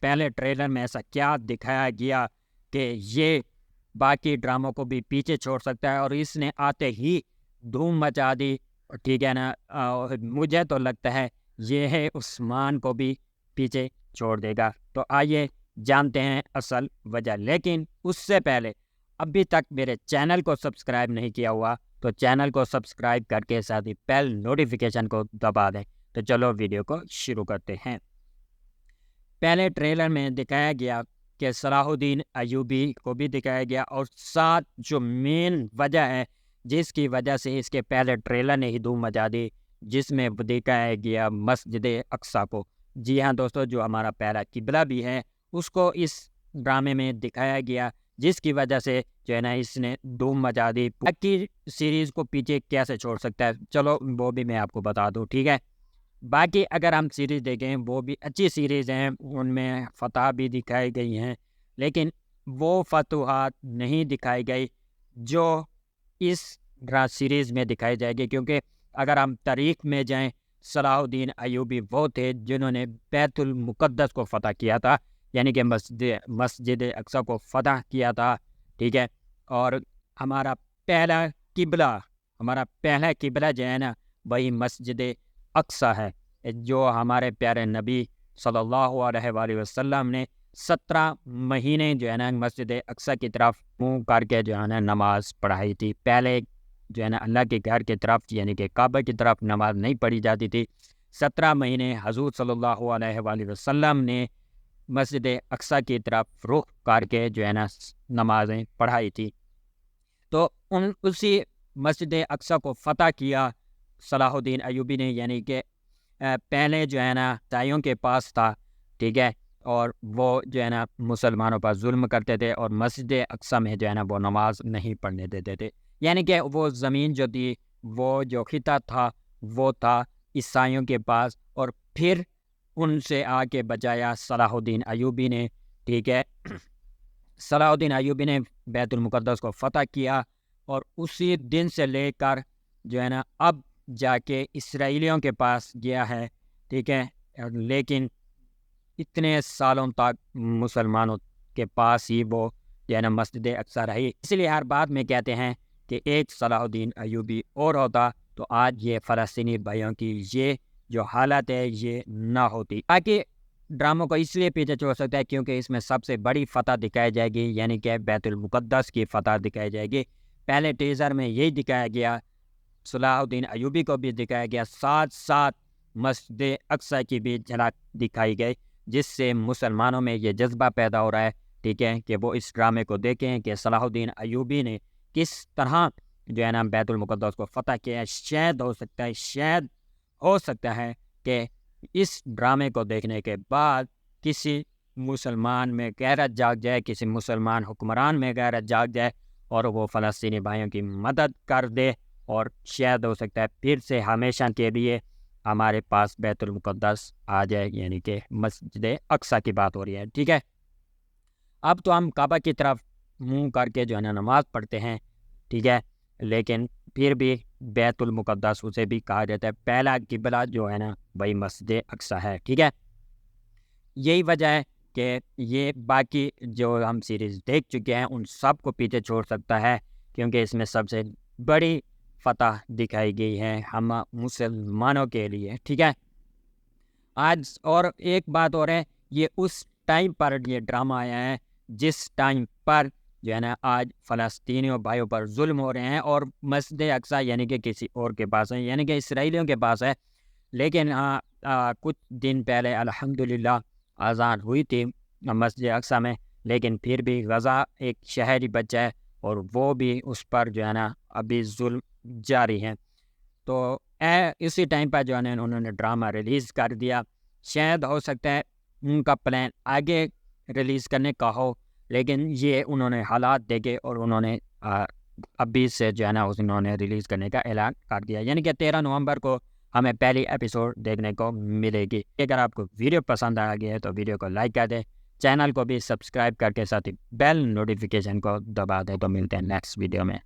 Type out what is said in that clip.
پہلے ٹریلر میں ایسا کیا دکھایا گیا کہ یہ باقی ڈراموں کو بھی پیچھے چھوڑ سکتا ہے اور اس نے آتے ہی دھوم مچا دی، ٹھیک ہے نا؟ مجھے تو لگتا ہے یہ ہے عثمان کو بھی پیچھے چھوڑ دے گا۔ تو آئیے جانتے ہیں اصل وجہ، لیکن اس سے پہلے ابھی تک میرے چینل کو سبسکرائب نہیں کیا ہوا تو چینل کو سبسکرائب کر کے ساتھ ہی بیل نوٹیفیکیشن کو دبا دیں۔ تو چلو ویڈیو کو شروع کرتے ہیں۔ پہلے ٹریلر میں دکھایا گیا کہ صلاح الدین ایوبی کو بھی دکھایا گیا، اور ساتھ جو مین وجہ ہے جس کی وجہ سے اس کے پہلے ٹریلر نے ہی دھوم مچا دی، جس میں دکھایا گیا مسجد اقصیٰ کو۔ جی ہاں دوستو، جو ہمارا پہلا قبلہ بھی ہے اس کو اس ڈرامے میں دکھایا گیا، جس کی وجہ سے جو ہے نا اس نے دھوم مچا دی۔ باقی سیریز کو پیچھے کیسے چھوڑ سکتا ہے، چلو وہ بھی میں آپ کو بتا دوں، ٹھیک ہے؟ باقی اگر ہم سیریز دیکھیں وہ بھی اچھی سیریز ہیں، ان میں فتح بھی دکھائی گئی ہیں، لیکن وہ فتوحات نہیں دکھائی گئی جو اس سیریز میں دکھائی جائے گی، کیونکہ اگر ہم تاریخ میں جائیں صلاح الدین ایوبی وہ تھے جنہوں نے بیت المقدس کو فتح کیا تھا، یعنی کہ مسجد اقصیٰ کو فتح کیا تھا، ٹھیک ہے؟ اور ہمارا پہلا قبلہ جو ہے نا وہی مسجد اقصیٰ ہے، جو ہمارے پیارے نبی صلی اللہ علیہ وآلہ وسلم نے 17 مہینے جو ہے نا مسجد اقصیٰ کی طرف منہ کر کے جو ہے نا نماز پڑھائی تھی۔ پہلے جو ہے نا اللہ کے گھر کی طرف یعنی کہ کعبہ کی طرف نماز نہیں پڑھی جاتی تھی، 17 مہینے حضور صلی اللہ علیہ وآلہ وسلم نے مسجد اقصیٰ کی طرف رخ کر کے جو ہے نا نمازیں پڑھائی تھی۔ تو اسی مسجد اقصیٰ کو فتح کیا صلاح الدین ایوبی نے، یعنی کہ پہلے جو ہے نا عیسائیوں کے پاس تھا، ٹھیک ہے؟ اور وہ جو ہے نا مسلمانوں پر ظلم کرتے تھے، اور مسجد اقصیٰ میں جو ہے نا وہ نماز نہیں پڑھنے دیتے تھے، یعنی کہ وہ زمین جو تھی، وہ جو خطہ تھا وہ تھا عیسائیوں کے پاس، اور پھر ان سے آ کے بچایا صلاح الدین ایوبی نے، ٹھیک ہے؟ صلاح الدین ایوبی نے بیت المقدس کو فتح کیا، اور اسی دن سے لے کر جو ہے نا اب جا کے اسرائیلیوں کے پاس گیا ہے، ٹھیک ہے؟ لیکن اتنے سالوں تک مسلمانوں کے پاس ہی وہ جو ہے نا مسجد اقصیٰ رہی، اس لیے ہر بات میں کہتے ہیں کہ ایک صلاح الدین ایوبی اور ہوتا تو آج یہ فلسطینی بھائیوں کی یہ جو حالت ہے یہ نہ ہوتی۔ باقی ڈراموں کو اس لیے پیچھے چھوڑ سکتا ہے کیونکہ اس میں سب سے بڑی فتح دکھائی جائے گی، یعنی کہ بیت المقدس کی فتح دکھائی جائے گی۔ پہلے ٹیزر میں یہی دکھایا گیا، صلاح الدین ایوبی کو بھی دکھایا گیا، ساتھ ساتھ مسجد اقصیٰ کی بھی جھلک دکھائی گئی، جس سے مسلمانوں میں یہ جذبہ پیدا ہو رہا ہے، ٹھیک ہے، کہ وہ اس ڈرامے کو دیکھیں کہ صلاح الدین ایوبی نے کس طرح جو ہے نا بیت المقدس کو فتح کیا ہے۔ شاید ہو سکتا ہے کہ اس ڈرامے کو دیکھنے کے بعد کسی مسلمان میں غیرت جاگ جائے، کسی مسلمان حکمران میں غیرت جاگ جائے، اور وہ فلسطینی بھائیوں کی مدد کر دے، اور شاید ہو سکتا ہے پھر سے ہمیشہ کے لیے ہمارے پاس بیت المقدس آ جائے، یعنی کہ مسجد اقصیٰ کی بات ہو رہی ہے، ٹھیک ہے؟ اب تو ہم کعبہ کی طرف منہ کر کے جو ہے نا نماز پڑھتے ہیں، ٹھیک ہے، لیکن پھر بھی بیت المقدس اسے بھی کہا جاتا ہے، پہلا قبلہ جو ہے نا وہی مسجد اقصیٰ ہے، ٹھیک ہے؟ یہی وجہ ہے کہ یہ باقی جو ہم سیریز دیکھ چکے ہیں ان سب کو پیچھے چھوڑ سکتا ہے، کیونکہ اس میں سب سے بڑی فتح دکھائی گئی ہے ہم مسلمانوں کے لیے، ٹھیک ہے؟ آج اور ایک بات اور ہے، یہ اس ٹائم پر یہ ڈرامہ آیا ہے جس ٹائم پر جو ہے نا آج فلسطینیوں بھائیوں پر ظلم ہو رہے ہیں، اور مسجد اقصیٰ یعنی کہ کسی اور کے پاس ہے، یعنی کہ اسرائیلیوں کے پاس ہے، لیکن کچھ دن پہلے الحمدللہ اذان ہوئی تھی مسجد اقصیٰ میں، لیکن پھر بھی غزہ ایک شہری بچہ ہے اور وہ بھی اس پر جو ہے نا ابھی ظلم جاری ہیں۔ تو اسی ٹائم پر جو ہے نا انہوں نے ڈرامہ ریلیز کر دیا، شاید ہو سکتا ہے ان کا پلان آگے ریلیز کرنے کا ہو، لیکن یہ انہوں نے حالات دیکھے اور انہوں نے ابھی سے جو ہے نا انہوں نے ریلیز کرنے کا اعلان کر دیا، یعنی کہ 13 نومبر کو ہمیں پہلی ایپیسوڈ دیکھنے کو ملے گی۔ اگر آپ کو ویڈیو پسند آ گیا ہے تو ویڈیو کو لائک کر دیں، چینل کو بھی سبسکرائب کر کے ساتھ ہی بیل نوٹیفیکیشن کو دبا دیں۔ تو ملتے ہیں نیکسٹ ویڈیو میں۔